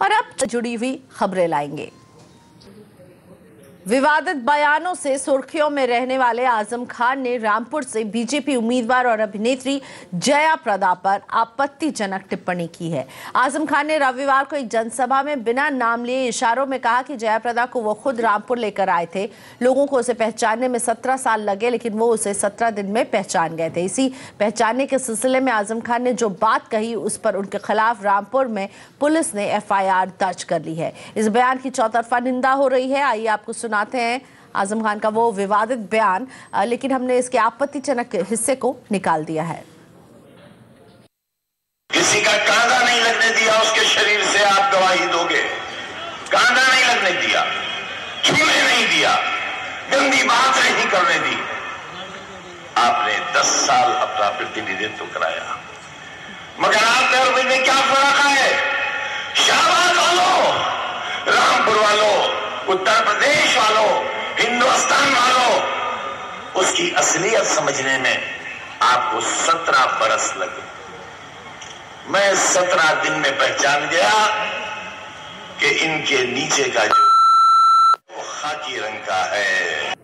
और अब जुड़ी हुई खबरें लाएंगे। विवादित बयानों से सुर्खियों में रहने वाले आजम खान ने रामपुर से बीजेपी उम्मीदवार और अभिनेत्री जया प्रदा पर आपत्तिजनक टिप्पणी की है। आजम खान ने रविवार को एक जनसभा में बिना नाम लिए इशारों में कहा कि जया प्रदा को वो खुद रामपुर लेकर आए थे। लोगों को उसे पहचानने में 17 साल लगे, लेकिन वो उसे 17 दिन में पहचान गए थे। इसी पहचानने के सिलसिले में आजम खान ने जो बात कही, उस पर उनके खिलाफ रामपुर में पुलिस ने FIR दर्ज कर ली है। इस बयान की चौतरफा निंदा हो रही है। आइए आपको सुनाते हैं आजम खान का वो विवादित बयान, लेकिन हमने इसके आपत्तिजनक हिस्से को निकाल दिया है। किसी का कांदा नहीं लगने दिया, उसके शरीर से आप गवाही दोगे। कांदा नहीं लगने दिया, छूने नहीं दिया, गंदी बात नहीं करने दी। आपने 10 साल अपना प्रतिनिधित्व कराया, मगर आपने और मुझे क्या फर्क है? शाहबाद वालों, रामपुर वालों, उत्तर प्रदेश वालों, हिंदुस्तान वालों, उसकी असलियत समझने में आपको 17 बरस लगे। मैं 17 दिन में पहचान गया कि इनके नीचे का जो खाकी रंग का है।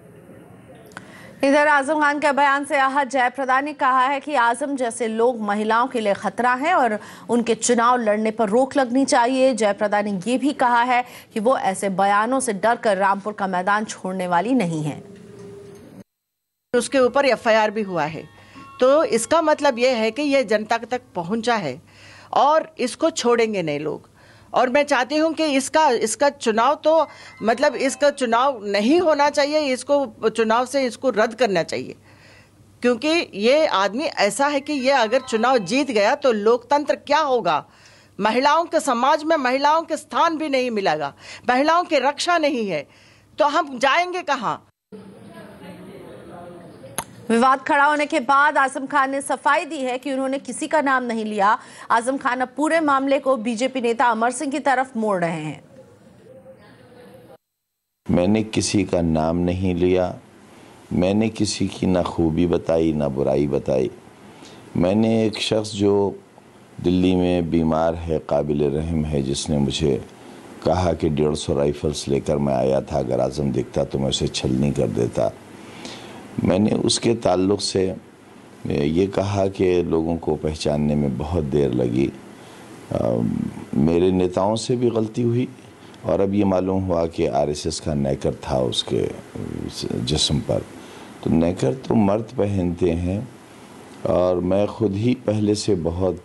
इधर आजम खान के बयान से आहत जयप्रदा ने कहा है कि आजम जैसे लोग महिलाओं के लिए खतरा हैं और उनके चुनाव लड़ने पर रोक लगनी चाहिए। जयप्रदा ने यह भी कहा है कि वो ऐसे बयानों से डरकर रामपुर का मैदान छोड़ने वाली नहीं है। उसके ऊपर FIR भी हुआ है, तो इसका मतलब यह है कि यह जनता तक पहुंचा है और इसको छोड़ेंगे नहीं लोग। और मैं चाहती हूं कि इसका चुनाव तो मतलब इसका चुनाव नहीं होना चाहिए, इसको चुनाव से इसको रद्द करना चाहिए, क्योंकि ये आदमी ऐसा है कि ये अगर चुनाव जीत गया तो लोकतंत्र क्या होगा? महिलाओं के समाज में महिलाओं के स्थान भी नहीं मिलेगा, महिलाओं की रक्षा नहीं है, तो हम जाएंगे कहां? विवाद खड़ा होने के बाद आजम खान ने सफाई दी है कि उन्होंने किसी का नाम नहीं लिया। आजम खान अब पूरे मामले को बीजेपी नेता अमर सिंह की तरफ मोड़ रहे हैं। मैंने किसी का नाम नहीं लिया, मैंने किसी की ना खूबी बताई ना बुराई बताई। मैंने एक शख्स जो दिल्ली में बीमार है, काबिल रहम है, जिसने मुझे कहा कि 150 राइफल्स लेकर मैं आया था, अगर आजम दिखता तो मैं उसे छलनी कर देता। मैंने उसके ताल्लुक़ से ये कहा कि लोगों को पहचानने में बहुत देर लगी। मेरे नेताओं से भी गलती हुई और अब ये मालूम हुआ कि RSS का नेकर था उसके जिस्म पर। तो नेकर तो मर्द पहनते हैं और मैं ख़ुद ही पहले से बहुत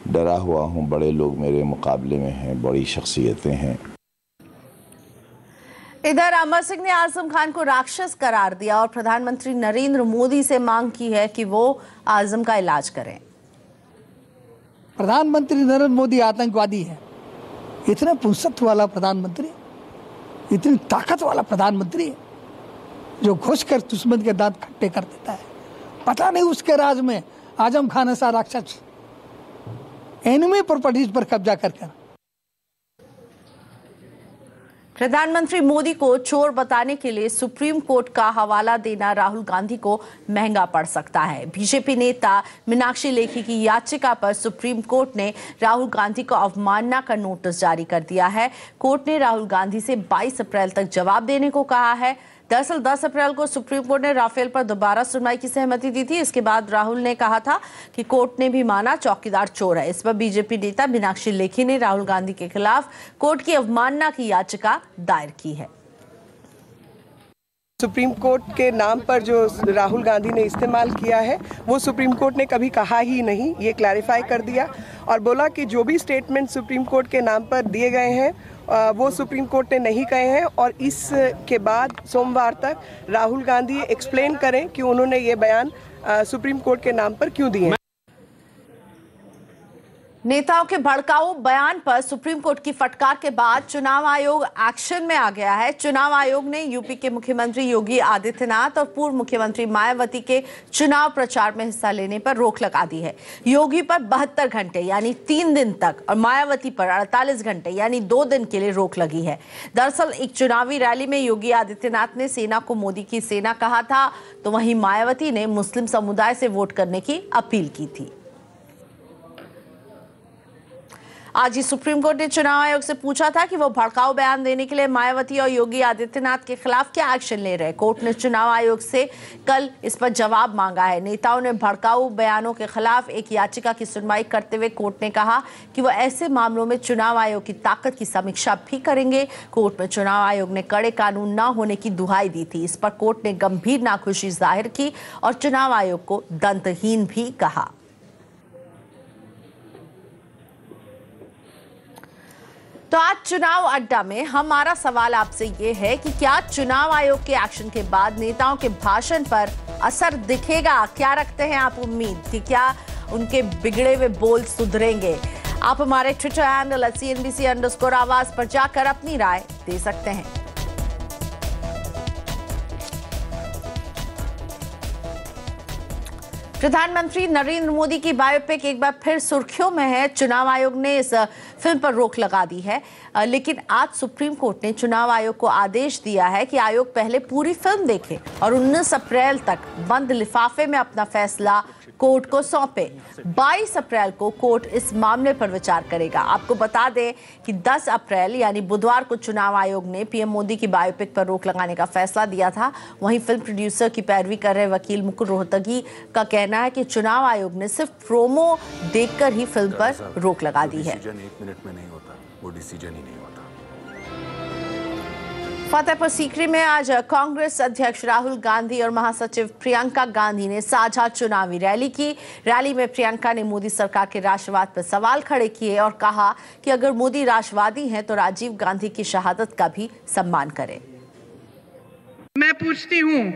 डरा हुआ हूँ। बड़े लोग मेरे मुकाबले में हैं, बड़ी शख्सियतें हैं। इधर अमर सिंह ने आजम खान को राक्षस करार दिया और प्रधानमंत्री नरेंद्र मोदी से मांग की है कि वो आजम का इलाज करें। प्रधानमंत्री नरेंद्र मोदी आतंकवादी है। इतने पुरुषत्व वाला प्रधानमंत्री, इतनी ताकत वाला प्रधानमंत्री जो घुसकर दुश्मन के दांत खट्टे कर देता है। पता नहीं उसके राज में आजम खान ऐसा राक्षस एनिमी प्रॉपर्टीज पर कब्जा कर प्रधानमंत्री मोदी को चोर बताने के लिए सुप्रीम कोर्ट का हवाला देना राहुल गांधी को महंगा पड़ सकता है। बीजेपी नेता मीनाक्षी लेखी की याचिका पर सुप्रीम कोर्ट ने राहुल गांधी को अवमानना का नोटिस जारी कर दिया है। कोर्ट ने राहुल गांधी से 22 अप्रैल तक जवाब देने को कहा है। दरअसल 10 अप्रैल को सुप्रीम कोर्ट ने राफेल पर दोबारा सुनवाई की सहमति दी थी। इसके बाद राहुल ने कहा था कि कोर्ट ने भी माना चौकीदार चोर है। इस पर बीजेपी नेता मीनाक्षी लेखी ने राहुल गांधी के खिलाफ कोर्ट की अवमानना की याचिका दायर की है। सुप्रीम कोर्ट के नाम पर जो राहुल गांधी ने इस्तेमाल किया है वो सुप्रीम कोर्ट ने कभी कहा ही नहीं। ये क्लैरिफाई कर दिया और बोला कि जो भी स्टेटमेंट सुप्रीम कोर्ट के नाम पर दिए गए हैं वो सुप्रीम कोर्ट ने नहीं कहे हैं और इसके बाद सोमवार तक राहुल गांधी एक्सप्लेन करें कि उन्होंने ये बयान सुप्रीम कोर्ट के नाम पर क्यों दिए हैं। नेताओं के भड़काऊ बयान पर सुप्रीम कोर्ट की फटकार के बाद चुनाव आयोग एक्शन में आ गया है। चुनाव आयोग ने यूपी के मुख्यमंत्री योगी आदित्यनाथ और पूर्व मुख्यमंत्री मायावती के चुनाव प्रचार में हिस्सा लेने पर रोक लगा दी है। योगी पर 72 घंटे यानी 3 दिन तक और मायावती पर 48 घंटे यानी 2 दिन के लिए रोक लगी है। दरअसल एक चुनावी रैली में योगी आदित्यनाथ ने सेना को मोदी की सेना कहा था, तो वहीं मायावती ने मुस्लिम समुदाय से वोट करने की अपील की थी। आज ही सुप्रीम कोर्ट ने चुनाव आयोग से पूछा था कि वो भड़काऊ बयान देने के लिए मायावती और योगी आदित्यनाथ के खिलाफ क्या एक्शन ले रहे हैं। कोर्ट ने चुनाव आयोग से कल इस पर जवाब मांगा है। नेताओं ने भड़काऊ बयानों के खिलाफ एक याचिका की सुनवाई करते हुए कोर्ट ने कहा कि वो ऐसे मामलों में चुनाव आयोग की ताकत की समीक्षा भी करेंगे। कोर्ट में चुनाव आयोग ने कड़े कानून न होने की दुहाई दी थी। इस पर कोर्ट ने गंभीर नाखुशी जाहिर की और चुनाव आयोग को दंतहीन भी कहा। तो आज चुनाव अड्डा में हमारा सवाल आपसे ये है कि क्या चुनाव आयोग के एक्शन के बाद नेताओं के भाषण पर असर दिखेगा? क्या रखते हैं आप उम्मीद कि क्या उनके बिगड़े हुए बोल सुधरेंगे? आप हमारे ट्विटर हैंडल @CNBC_आवाज पर जाकर अपनी राय दे सकते हैं। प्रधानमंत्री नरेंद्र मोदी की बायोपिक एक बार फिर सुर्खियों में है। चुनाव आयोग ने इस फिल्म पर रोक लगा दी है, लेकिन आज सुप्रीम कोर्ट ने चुनाव आयोग को आदेश दिया है कि आयोग पहले पूरी फिल्म देखे और 19 अप्रैल तक बंद लिफाफे में अपना फैसला कोर्ट को सौंपे। 22 अप्रैल को कोर्ट इस मामले पर विचार करेगा। आपको बता दें कि 10 अप्रैल यानी बुधवार को चुनाव आयोग ने पीएम मोदी की बायोपिक पर रोक लगाने का फैसला दिया था। वहीं फिल्म प्रोड्यूसर की पैरवी कर रहे वकील मुकुल रोहतगी का कहना है कि चुनाव आयोग ने सिर्फ प्रोमो देखकर ही फिल्म पर रोक लगा दी है। 1 मिनट में नहीं होता, वो डिसीजन ही नहीं होता। फतेहपुर सीकरी में आज कांग्रेस अध्यक्ष राहुल गांधी और महासचिव प्रियंका गांधी ने साझा चुनावी रैली की। रैली में प्रियंका ने मोदी सरकार के राष्ट्रवाद पर सवाल खड़े किए और कहा कि अगर मोदी राष्ट्रवादी हैं तो राजीव गांधी की शहादत का भी सम्मान करें। मैं पूछती हूं,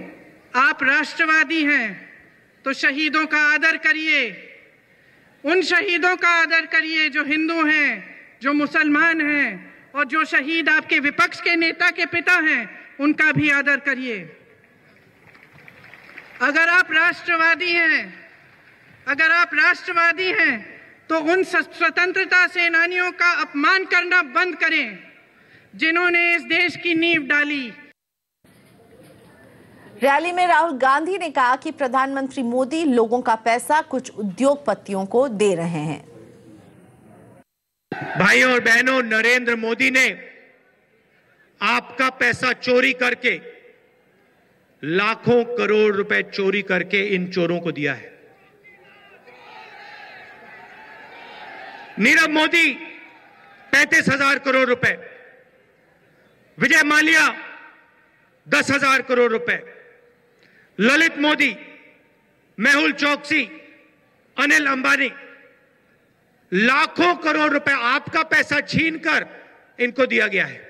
आप राष्ट्रवादी हैं तो शहीदों का आदर करिए। उन शहीदों का आदर करिए जो हिंदू हैं, जो मुसलमान हैं, और जो शहीद आपके विपक्ष के नेता के पिता हैं उनका भी आदर करिए। अगर आप राष्ट्रवादी हैं तो उन स्वतंत्रता सेनानियों का अपमान करना बंद करें जिन्होंने इस देश की नींव डाली। रैली में राहुल गांधी ने कहा कि प्रधानमंत्री मोदी लोगों का पैसा कुछ उद्योगपतियों को दे रहे हैं। भाइयों और बहनों, नरेंद्र मोदी ने आपका पैसा चोरी करके लाखों करोड़ रुपए चोरी करके इन चोरों को दिया है। नीरव मोदी 35,000 करोड़ रुपए, विजय माल्या 10,000 करोड़ रुपए, ललित मोदी, मेहुल चोकसी, अनिल अंबानी, लाखों करोड़ रुपए आपका पैसा छीनकर इनको दिया गया है।